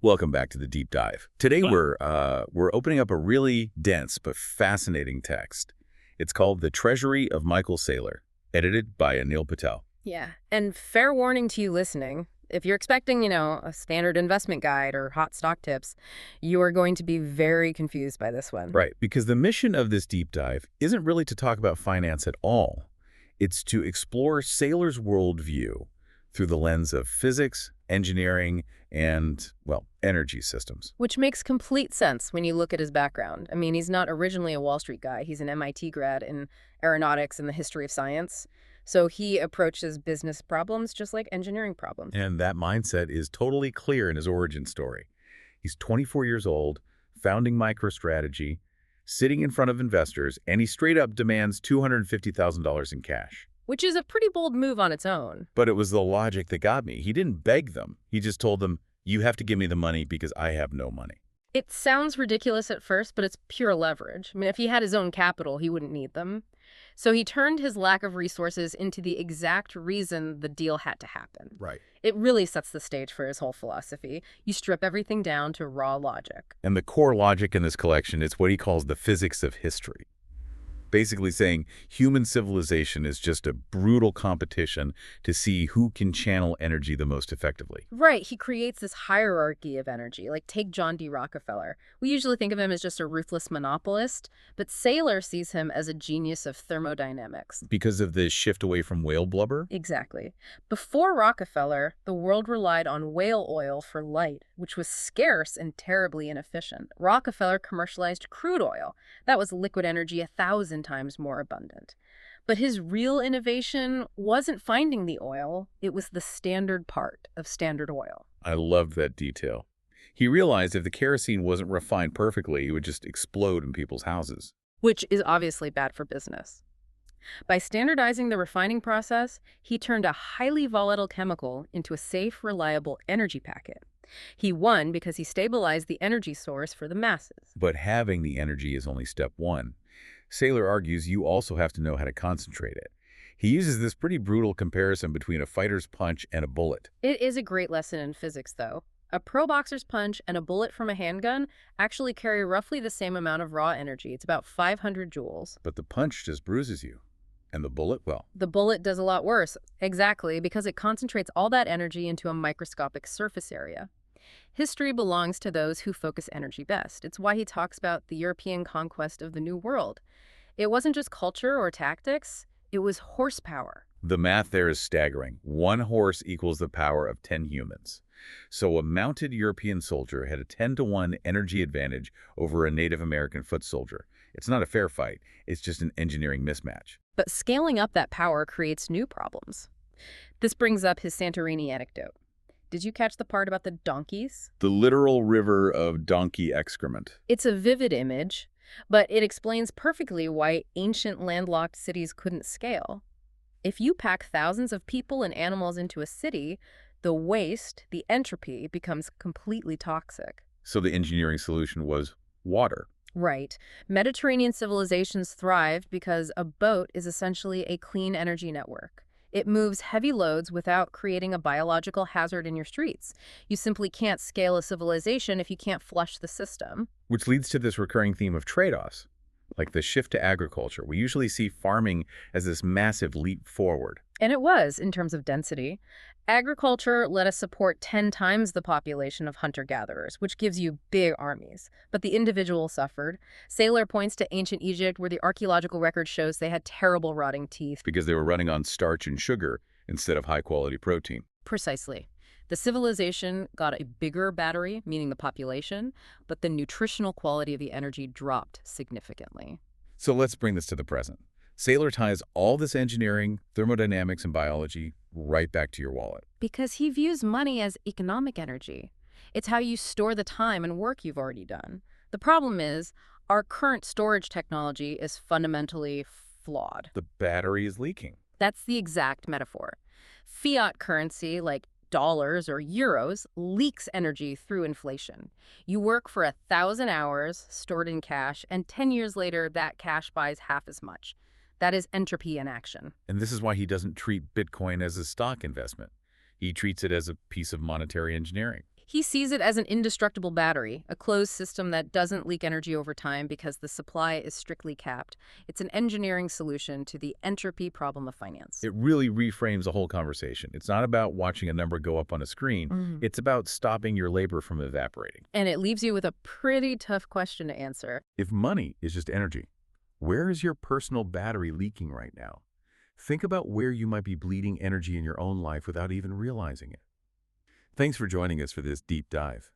Welcome back to the deep dive. Today we're opening up a really dense but fascinating text. It's called The Treasury of Michael Saylor, edited by Anil Patel. Yeah, and fair warning to you listening. If you're expecting, a standard investment guide or hot stock tips, you are going to be very confused by this one. Right, because the mission of this deep dive isn't really to talk about finance at all. It's to explore Saylor's worldview through the lens of physics, engineering, and, well, energy systems. Which makes complete sense when you look at his background. I mean, he's not originally a Wall Street guy. He's an MIT grad in aeronautics and the history of science. So he approaches business problems just like engineering problems. And that mindset is totally clear in his origin story. He's 24 years old, founding MicroStrategy, sitting in front of investors, and he straight up demands $250,000 in cash. Which is a pretty bold move on its own. But it was the logic that got me. He didn't beg them. He just told them, you have to give me the money because I have no money. It sounds ridiculous at first, but it's pure leverage. I mean, if he had his own capital, he wouldn't need them. So he turned his lack of resources into the exact reason the deal had to happen. Right. It really sets the stage for his whole philosophy. You strip everything down to raw logic. And the core logic in this collection is what he calls the physics of history. Basically saying human civilization is just a brutal competition to see who can channel energy the most effectively. Right, he creates this hierarchy of energy. Like, take John D. Rockefeller. We usually think of him as just a ruthless monopolist, but Saylor sees him as a genius of thermodynamics. Because of the shift away from whale blubber? Exactly. Before Rockefeller, the world relied on whale oil for light, which was scarce and terribly inefficient. Rockefeller commercialized crude oil. That was liquid energy 1,000 times more abundant. But his real innovation wasn't finding the oil, it was the standard part of Standard Oil. I love that detail. He realized if the kerosene wasn't refined perfectly, it would just explode in people's houses. Which is obviously bad for business. By standardizing the refining process, he turned a highly volatile chemical into a safe, reliable energy packet. He won because he stabilized the energy source for the masses. But having the energy is only step one. Saylor argues you also have to know how to concentrate it. He uses this pretty brutal comparison between a fighter's punch and a bullet. It is a great lesson in physics, though. A pro boxer's punch and a bullet from a handgun actually carry roughly the same amount of raw energy. It's about 500 joules. But the punch just bruises you. And the bullet, well, The bullet does a lot worse. Exactly, because it concentrates all that energy into a microscopic surface area. History belongs to those who focus energy best. It's why he talks about the European conquest of the New World. It wasn't just culture or tactics, it was horsepower. the math there is staggering. 1 horse equals the power of 10 humans. So a mounted European soldier had a 10-to-1 energy advantage over a Native American foot soldier. It's not a fair fight. It's just an engineering mismatch. But scaling up that power creates new problems. This brings up his Santorini anecdote. Did you catch the part about the donkeys? The literal river of donkey excrement. It's a vivid image, but it explains perfectly why ancient landlocked cities couldn't scale. If you pack thousands of people and animals into a city, the waste, the entropy, becomes completely toxic. So the engineering solution was water. Right. Mediterranean civilizations thrived because a boat is essentially a clean energy network. It moves heavy loads without creating a biological hazard in your streets. You simply can't scale a civilization if you can't flush the system. Which leads to this recurring theme of trade-offs, like the shift to agriculture. We usually see farming as this massive leap forward. And it was, in terms of density. Agriculture let us support 10 times the population of hunter-gatherers, which gives you big armies. But the individual suffered. Saylor points to ancient Egypt, where the archaeological record shows they had terrible rotting teeth. Because they were running on starch and sugar instead of high-quality protein. Precisely. The civilization got a bigger battery, meaning the population, but the nutritional quality of the energy dropped significantly. So let's bring this to the present. Saylor ties all this engineering, thermodynamics, and biology right back to your wallet. Because he views money as economic energy. It's how you store the time and work you've already done. The problem is, our current storage technology is fundamentally flawed. The battery is leaking. That's the exact metaphor. Fiat currency, like dollars or euros, leaks energy through inflation. You work for 1,000 hours stored in cash, and 10 years later, that cash buys half as much. That is entropy in action. And this is why he doesn't treat Bitcoin as a stock investment. He treats it as a piece of monetary engineering. He sees it as an indestructible battery, a closed system that doesn't leak energy over time because the supply is strictly capped. It's an engineering solution to the entropy problem of finance. It really reframes the whole conversation. It's not about watching a number go up on a screen. Mhm. It's about stopping your labor from evaporating. And it leaves you with a pretty tough question to answer. If money is just energy, where is your personal battery leaking right now? Think about where you might be bleeding energy in your own life without even realizing it. Thanks for joining us for this deep dive.